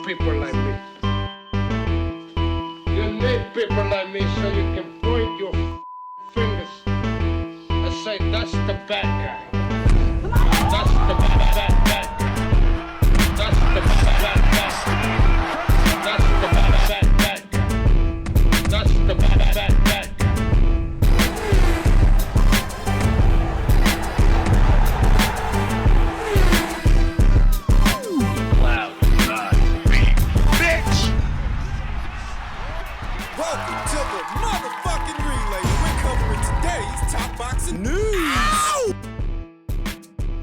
people like me. You need people like me so you can point your fingers and say, that's the bad guy. That's the bad guy. That's the bad guy. That's the bad guy. That's the bad guy. Welcome to the motherfucking relay. We're covering today's top boxing news. Ow!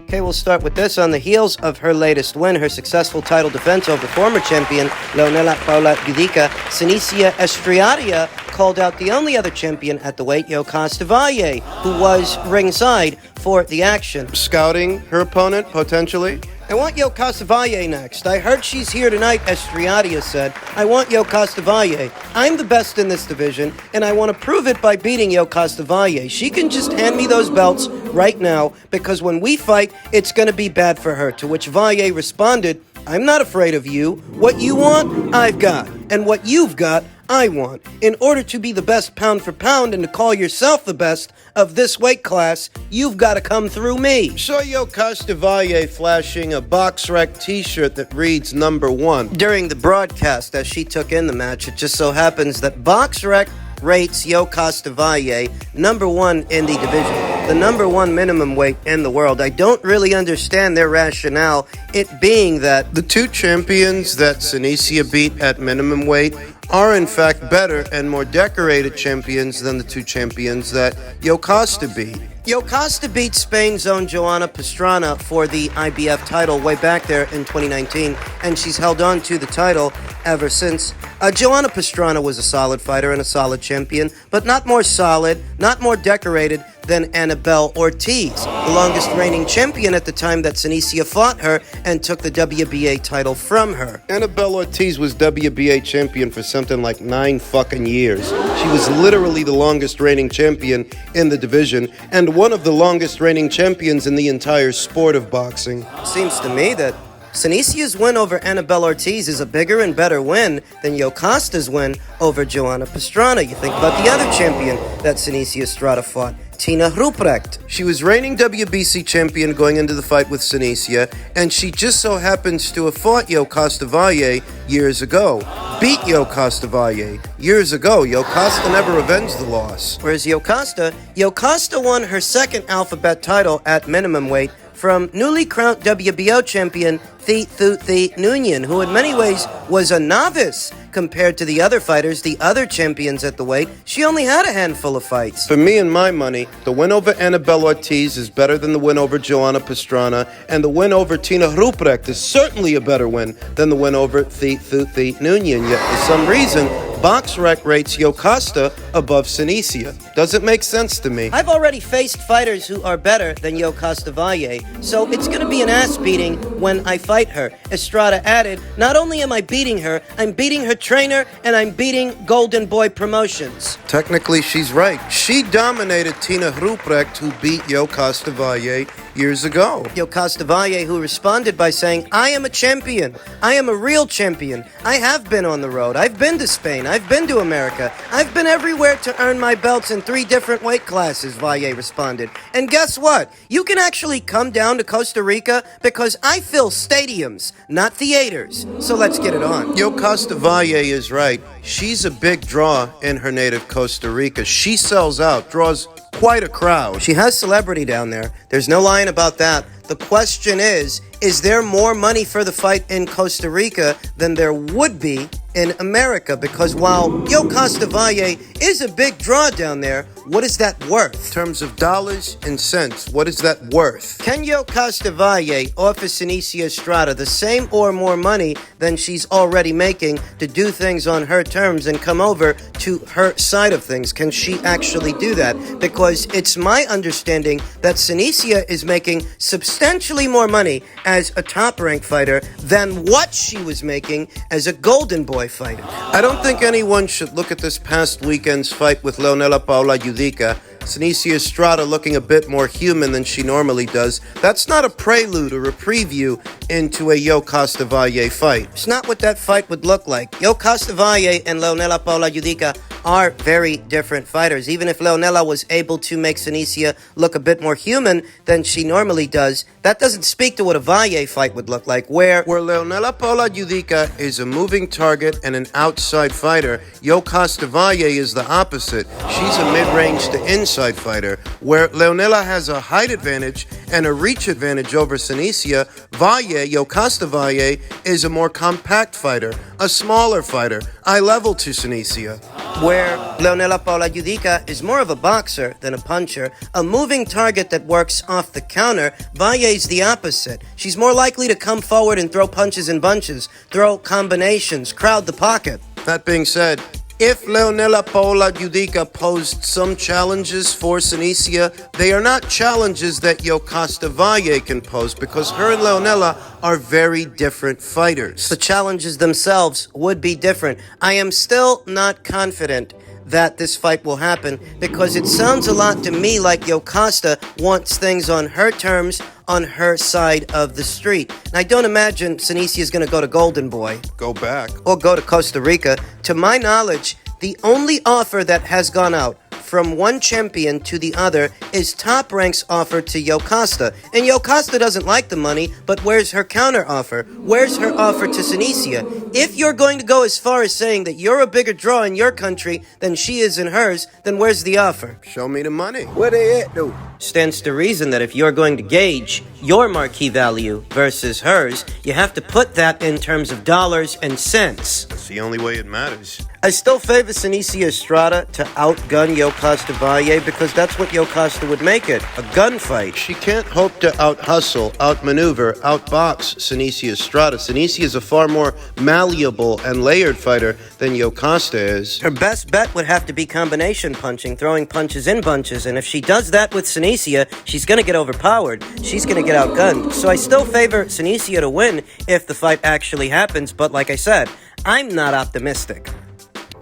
Okay, we'll start with this. On the heels of her latest win, her successful title defense over former champion Leonela Paula Judica, Senicia Estrada called out the only other champion at the weight, Yokasta Valle, who was ringside for the action. Scouting her opponent, potentially? I want Yokasta Valle next. I heard she's here tonight, Estrada said. I want Yokasta Valle. I'm the best in this division, and I want to prove it by beating Yokasta Valle. She can just hand me those belts right now, because when we fight, it's going to be bad for her. To which Valle responded, I'm not afraid of you. What you want, I've got. And what you've got, I want. In order to be the best pound for pound and to call yourself the best of this weight class, you've got to come through me. Saw Yokasta Valle flashing a BoxRec t-shirt that reads #1. During the broadcast, as she took in the match, it just so happens that BoxRec rates Yokasta Valle #1 in the division, the #1 minimum weight in the world. I don't really understand their rationale, it being that the two champions that Senicia beat at minimum weight are in fact better and more decorated champions than the two champions that Yokasta beat. Yokasta beat Spain's own Joanna Pastrana for the IBF title way back there in 2019, and she's held on to the title ever since. Joanna Pastrana was a solid fighter and a solid champion, but not more solid, not more decorated than Annabelle Ortiz, the longest reigning champion at the time that Senicia fought her and took the WBA title from her. Annabelle Ortiz was WBA champion for something like 9 fucking years. She was literally the longest reigning champion in the division and one of the longest reigning champions in the entire sport of boxing. Seems to me that Senicia's win over Annabelle Ortiz is a bigger and better win than Yokasta's win over Joanna Pastrana. You think about the other champion that Senicia Estrada fought, Tina Ruprecht. She was reigning WBC champion going into the fight with Senicia, and she just so happens to have fought Yokasta Valle years ago. Beat Yokasta Valle years ago. Yokasta never avenged the loss. Whereas Yokasta won her second alphabet title at minimum weight from newly crowned WBO champion Thi Nguyen, who in many ways was a novice compared to the other fighters, the other champions at the weight. She only had a handful of fights. For me and my money, the win over Annabelle Ortiz is better than the win over Joanna Pastrana, and the win over Tina Ruprecht is certainly a better win than the win over Thi Nguyen. Yet for some reason, BoxRec rates Yokasta above Senicia. Doesn't make sense to me. I've already faced fighters who are better than Yokasta Valle, so it's going to be an ass beating when I fight her. Estrada added, not only am I beating her, I'm beating her trainer and I'm beating Golden Boy Promotions. Technically, she's right. She dominated Tina Ruprecht, who beat Yokasta Valle years ago. Yokasta Valle, who responded by saying, I am a champion. I am a real champion. I have been on the road. I've been to Spain. I've been to America. I've been everywhere to earn my belts in 3 different weight classes, Valle responded. And guess what? You can actually come down to Costa Rica because I fill stadiums, not theaters. So let's get it on. Yokasta Valle is right. She's a big draw in her native Costa Rica. She sells out, draws quite a crowd. She has celebrity down there. There's no lying about that. The question is there more money for the fight in Costa Rica than there would be in America? Because while Yokasta Valle is a big draw down there, what is that worth? In terms of dollars and cents, what is that worth? Can Yokasta Valle offer Senicia Estrada the same or more money than she's already making to do things on her terms and come over to her side of things? Can she actually do that? Because it's my understanding that Senicia is making substantially more money as a top-ranked fighter than what she was making as a Golden Boy fighter. I don't think anyone should look at this past weekend's fight with Leonela Paula Judica Senicia Estrada looking a bit more human than she normally does. That's not a prelude or a preview into a Yo Costa Valle fight. It's not what that fight would look like. Yo Costa Valle and Leonela Paula Judica are very different fighters. Even if Leonela was able to make Senicia look a bit more human than she normally does, that doesn't speak to what a Valle fight would look like, where Leonela Paula Judica is a moving target and an outside fighter, Yo Costa Valle is the opposite. She's a mid-range to inside fighter. Where Leonela has a height advantage and a reach advantage over Senicia, Valle, Yo Costa Valle, is a more compact fighter, a smaller fighter, eye level to Senicia. where Leonela Paula Judica is more of a boxer than a puncher, a moving target that works off the counter. Valle's the opposite. She's more likely to come forward and throw punches in bunches, throw combinations, crowd the pocket. That being said, if Leonela Paula Judica posed some challenges for Senicia, they are not challenges that Yo Costa Valle can pose because her and Leonela are very different fighters. The challenges themselves would be different. I am still not confident that this fight will happen because it sounds a lot to me like Yo Costa wants things on her terms, on her side of the street. And I don't imagine Senicia is going to go to Golden Boy. Go back. Or go to Costa Rica. To my knowledge, the only offer that has gone out from one champion to the other is Top Rank's offer to Yo Costa. And Yo Costa doesn't like the money, but where's her counter offer? Where's her offer to Senicia? If you're going to go as far as saying that you're a bigger draw in your country than she is in hers, then where's the offer? Show me the money. Where they at, though? Stands to reason that if you're going to gauge your marquee value versus hers, you have to put that in terms of dollars and cents. That's the only way it matters. I still favor Senicia Estrada to outgun Yo Costa Valle because that's what Yo Costa would make it, a gunfight. She can't hope to out-hustle, out-maneuver, out-box Senicia Estrada. Senicia is a far more malleable and layered fighter than Yo Costa is. Her best bet would have to be combination punching, throwing punches in bunches, and if she does that with Senicia, she's going to get overpowered. She's going to get outgunned. So I still favor Senicia to win if the fight actually happens, but like I said, I'm not optimistic.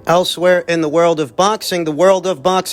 Elsewhere in the world of boxing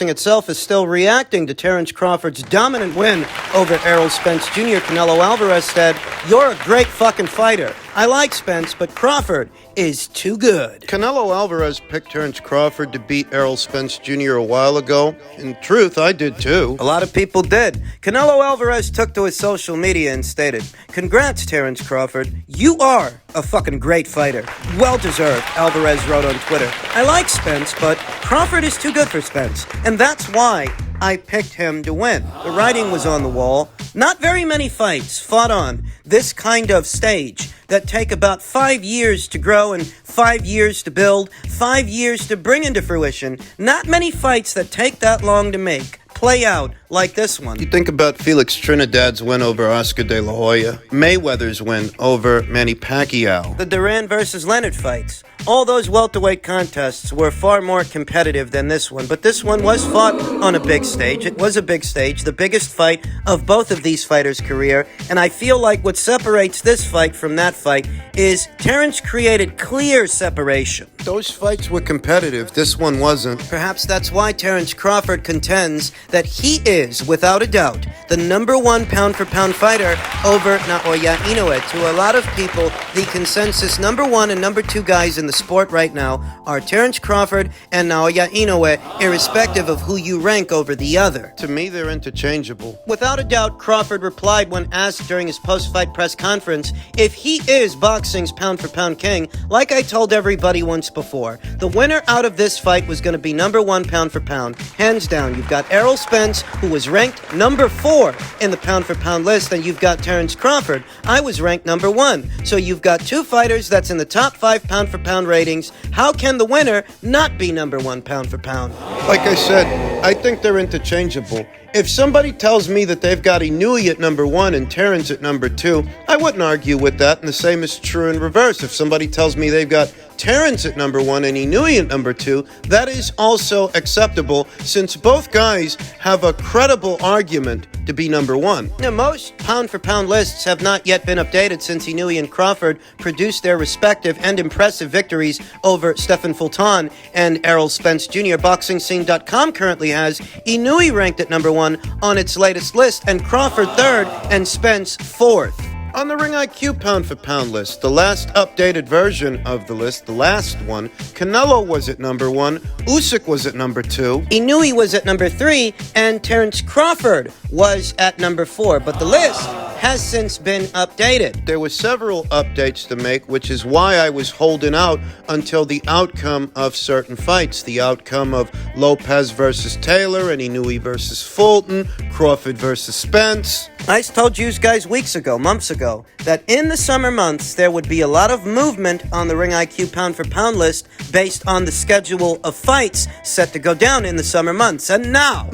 itself is still reacting to Terence Crawford's dominant win over Errol Spence Jr. Canelo Alvarez said, "You're a great fucking fighter. I like Spence, but Crawford is too good." Canelo Alvarez picked Terence Crawford to beat Errol Spence Jr. a while ago. In truth, I did too. A lot of people did. Canelo Alvarez took to his social media and stated, "Congrats, Terence Crawford. You are a fucking great fighter. Well deserved," Alvarez wrote on Twitter. "I like Spence, but Crawford is too good for Spence. And that's why I picked him to win." The writing was on the wall. Not very many fights fought on this kind of stage that take about 5 years to grow and 5 years to build, 5 years to bring into fruition. Not many fights that take that long to make play out like this one. You think about Felix Trinidad's win over Oscar De La Hoya, Mayweather's win over Manny Pacquiao. The Duran versus Leonard fights. All those welterweight contests were far more competitive than this one, but this one was fought on a big stage. It was a big stage, the biggest fight of both of these fighters' career, and I feel like what separates this fight from that fight is Terence created clear separation. Those fights were competitive, this one wasn't. Perhaps that's why Terence Crawford contends that he is, without a doubt, the number one pound-for-pound fighter over Naoya Inoue. To a lot of people, the consensus number one and number two guys in the sport right now are Terence Crawford and Naoya Inoue, irrespective of who you rank over the other. To me, they're interchangeable. Without a doubt, Crawford replied when asked during his post-fight press conference if he is boxing's pound-for-pound king, like I told everybody once before. The winner out of this fight was going to be number one pound-for-pound. Hands down, you've got Errol Spence, who was ranked number 4 in the pound-for-pound list, and you've got Terence Crawford. I was ranked number 1. So you've got two fighters that's in the top 5 pound-for-pound ratings. How can the winner not be number 1 pound-for-pound? Like I said, I think they're interchangeable. If somebody tells me that they've got Inoue at number 1 and Terence at number 2, I wouldn't argue with that, and the same is true in reverse. If somebody tells me they've got Terence at number 1 and Inouye at number 2, that is also acceptable since both guys have a credible argument to be number 1. Now, most pound-for-pound lists have not yet been updated since Inouye and Crawford produced their respective and impressive victories over Stephen Fulton and Errol Spence Jr. BoxingScene.com currently has Inouye ranked at number 1 on its latest list, and Crawford 3rd and Spence 4th. On the Ring IQ pound-for-pound list, the last updated version of the list, the last one, Canelo was at number 1, Usyk was at number 2, Inouye was at number 3, and Terence Crawford was at number 4, but the list has since been updated. There were several updates to make, which is why I was holding out until the outcome of certain fights. The outcome of Lopez versus Taylor and Inouye versus Fulton, Crawford versus Spence. I told you guys weeks ago, months ago, that in the summer months there would be a lot of movement on the Ring IQ pound-for-pound list based on the schedule of fights set to go down in the summer months. And now,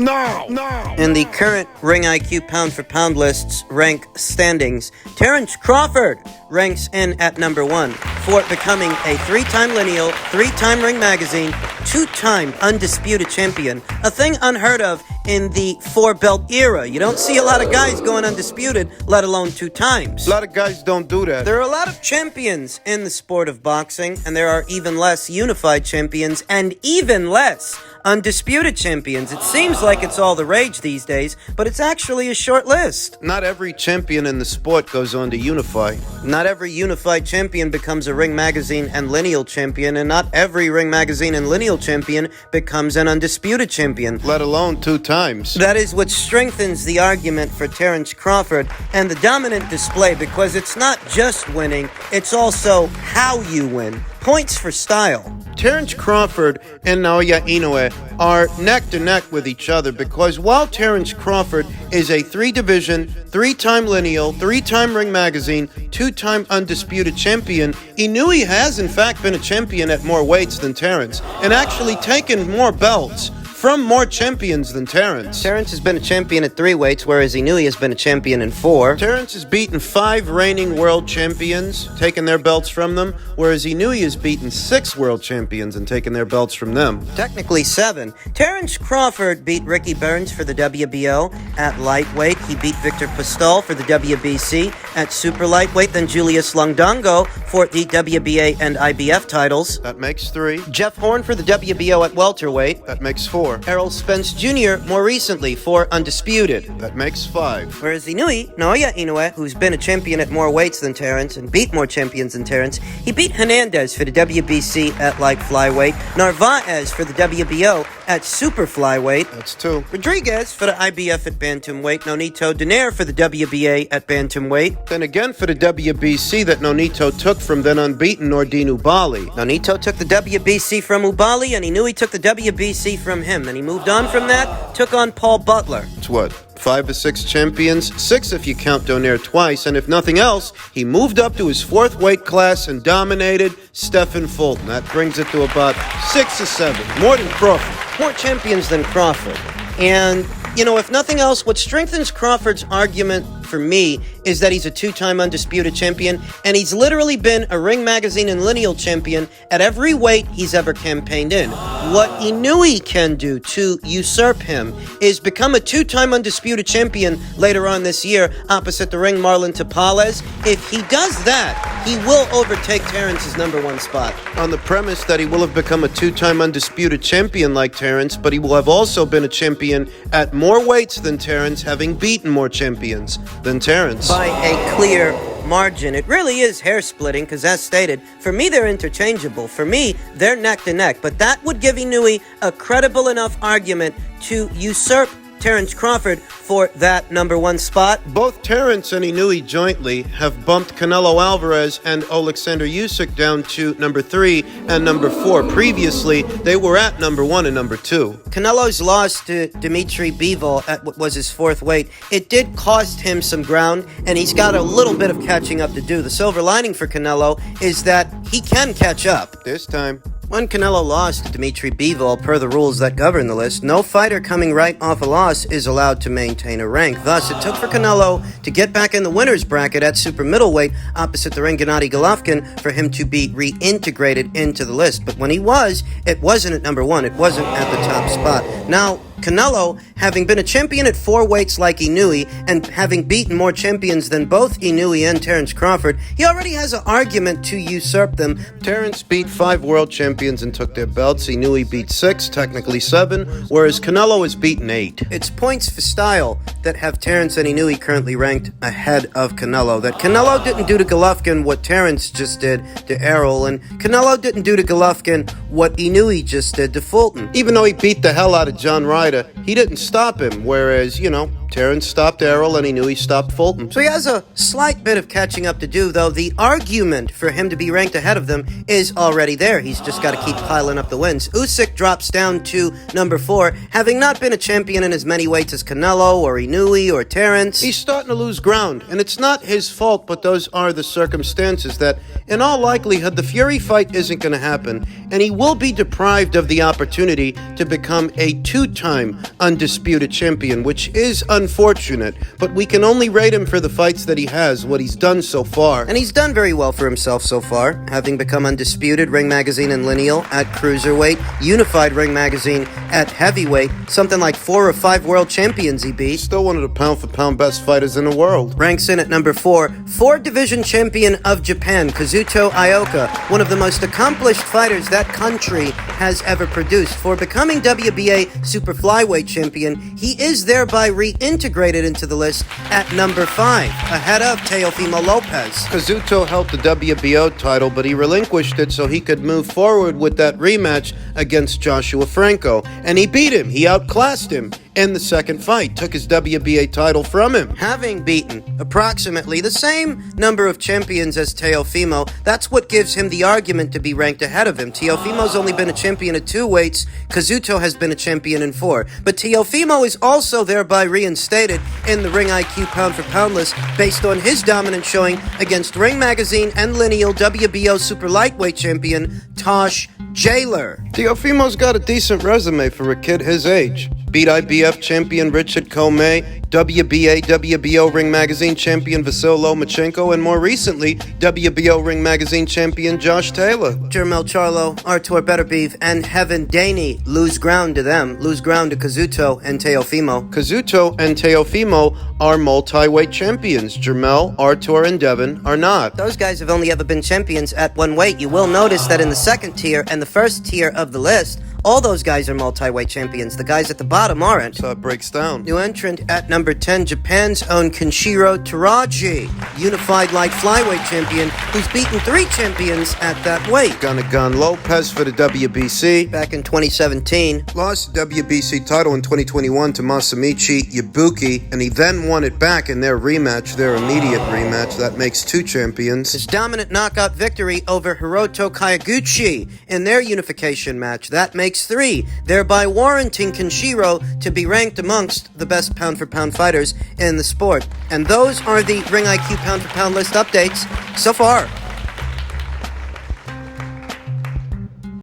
in the current Ring IQ pound-for-pound lists rank standings, Terence Crawford ranks in at number 1 for becoming a 3-time lineal, 3-time Ring Magazine, 2-time undisputed champion, a thing unheard of in the 4-belt era. You don't see a lot of guys going undisputed, let alone 2 times. A lot of guys don't do that. There are a lot of champions in the sport of boxing, and there are even less unified champions and even less undisputed champions. It seems like it's all the rage these days, but it's actually a short list. Not every champion in the sport goes on to unify. Not every unified champion becomes a Ring Magazine and lineal champion, and not every Ring Magazine and lineal champion becomes an undisputed champion. Let alone 2 times. That is what strengthens the argument for Terence Crawford and the dominant display, because it's not just winning, it's also how you win. Points for style. Terence Crawford and Naoya Inoue are neck to neck with each other because while Terence Crawford is a 3-division, 3-time lineal, 3-time Ring Magazine, 2-time undisputed champion, Inouye has in fact been a champion at more weights than Terence and actually taken more belts from more champions than Terence. Terence has been a champion at 3 weights, whereas Inouye has been a champion in 4. Terence has beaten 5 reigning world champions, taken their belts from them, whereas Inouye has beaten 6 world champions and taken their belts from them. Technically 7. Terence Crawford beat Ricky Burns for the WBO at lightweight. He beat Victor Postol for the WBC at super lightweight, then Julius Longdongo for the WBA and IBF titles. That makes 3. Jeff Horn for the WBO at welterweight. That makes 4. Errol Spence Jr. more recently for undisputed. That makes 5. Whereas Naoya Inoue, who's been a champion at more weights than Terence and beat more champions than Terence, he beat Hernandez for the WBC at light flyweight, Narvaez for the WBO at super flyweight, That's 2. Rodriguez for the IBF at bantamweight, Nonito Donaire for the WBA at bantamweight. Then again for the WBC that Nonito took from then unbeaten Nordine Ubali. Nonito took the WBC from Ubali, and Inouye took the WBC from him. Then he moved on from that, took on Paul Butler. It's what? 5 or 6 champions? 6 if you count Donaire twice, and if nothing else, he moved up to his 4th weight class and dominated Stephen Fulton. That brings it to about 6 or 7. More than Crawford. More champions than Crawford. And, you know, if nothing else, what strengthens Crawford's argument for me is that he's a 2-time undisputed champion, and he's literally been a Ring Magazine and lineal champion at every weight he's ever campaigned in. What Inouye can do to usurp him is become a 2-time undisputed champion later on this year opposite the Ring Marlon Tapales. If he does that, he will overtake Terence's number 1 spot. On the premise that he will have become a 2-time undisputed champion like Terence, but he will have also been a champion at more weights than Terence, having beaten more champions than Terence. By a clear margin. It really is hair-splitting, because as stated, for me they're interchangeable. For me, they're neck to neck. But that would give Inouye a credible enough argument to usurp Terence Crawford for that number 1 spot. Both Terence and Inouye jointly have bumped Canelo Alvarez and Alexander Usyk down to number 3 and number 4. Previously, they were at number 1 and number 2. Canelo's loss to Dimitri Bivol at what was his 4th weight, it did cost him some ground, and he's got a little bit of catching up to do. The silver lining for Canelo is that he can catch up. This time. When Canelo lost to Dimitri Bivol per the rules that govern the list, no fighter coming right off a loss is allowed to maintain a rank. Thus, it took for Canelo to get back in the winner's bracket at super middleweight opposite the ring Gennady Golovkin for him to be reintegrated into the list. But when he was, it wasn't at number one. It wasn't at the top spot. Now, Canelo, having been a champion at 4 weights like Inoue, and having beaten more champions than both Inoue and Terence Crawford, he already has an argument to usurp them. Terence beat 5 world champions and took their belts. Inoue beat 6, technically 7, whereas Canelo has beaten 8. It's points for style that have Terence and Inoue currently ranked ahead of Canelo. That Canelo didn't do to Golovkin what Terence just did to Errol, and Canelo didn't do to Golovkin what Inoue just did to Fulton. Even though he beat the hell out of John Ryder, he didn't stop him, whereas, Terence stopped Errol and he knew he stopped Fulton. So he has a slight bit of catching up to do, though the argument for him to be ranked ahead of them is already there. He's just got to keep piling up the wins. Usyk drops down to number 4, having not been a champion in as many weights as Canelo or Inoue or Terence. He's starting to lose ground, and it's not his fault, but those are the circumstances that, in all likelihood, the Fury fight isn't going to happen, and he will be deprived of the opportunity to become a 2-time undisputed champion, which is unfortunate, but we can only rate him for the fights that he has, what he's done so far. And he's done very well for himself so far, having become undisputed Ring Magazine and Lineal at cruiserweight, unified Ring Magazine at heavyweight, something like 4 or 5 world champions he beat. Still one of the pound-for-pound best fighters in the world. Ranks in at number 4, 4-division champion of Japan, Kazuto Ioka, one of the most accomplished fighters that country has ever produced. For becoming WBA super flyweight champion, he is thereby reintegrated into the list at number 5, ahead of Teofimo Lopez. Kazuto held the WBO title, but he relinquished it so he could move forward with that rematch against Joshua Franco. And he beat him. He outclassed him in the second fight, took his WBA title from him. Having beaten approximately the same number of champions as Teofimo, that's what gives him the argument to be ranked ahead of him. Teofimo's only been a champion at 2 weights, Kazuto has been a champion in 4. But Teofimo is also thereby reinstated in the Ring IQ pound-for-pound list based on his dominant showing against Ring Magazine and Lineal WBO super lightweight champion Tosh Jailer. Teofimo's got a decent resume for a kid his age. Beat IBF champion Richard Comey, WBA, WBO Ring Magazine champion Vasyl Lomachenko, and more recently, WBO Ring Magazine champion Josh Taylor. Jermel Charlo, Artur Beterbiev, and Heaven Daney lose ground to them, lose ground to Kazuto and Teofimo. Kazuto and Teofimo are multi-weight champions. Jermel, Artur, and Devin are not. Those guys have only ever been champions at 1 weight. You will notice that in the second tier and the first tier of the list, all those guys are multi-weight champions. The guys at the bottom aren't. So it breaks down. New entrant at number 10, Japan's own Kenshiro Teraji, unified light flyweight champion, who's beaten 3 champions at that weight. Gun Lopez for the WBC. Back in 2017. Lost the WBC title in 2021 to Masamichi Ibuki, and he then won it back in their rematch, their immediate rematch. That makes 2 champions. His dominant knockout victory over Hiroto Kayaguchi in their unification match. That makes 3, thereby warranting Kenshiro to be ranked amongst the best pound-for-pound fighters in the sport. And those are the Ring IQ pound-for-pound list updates so far.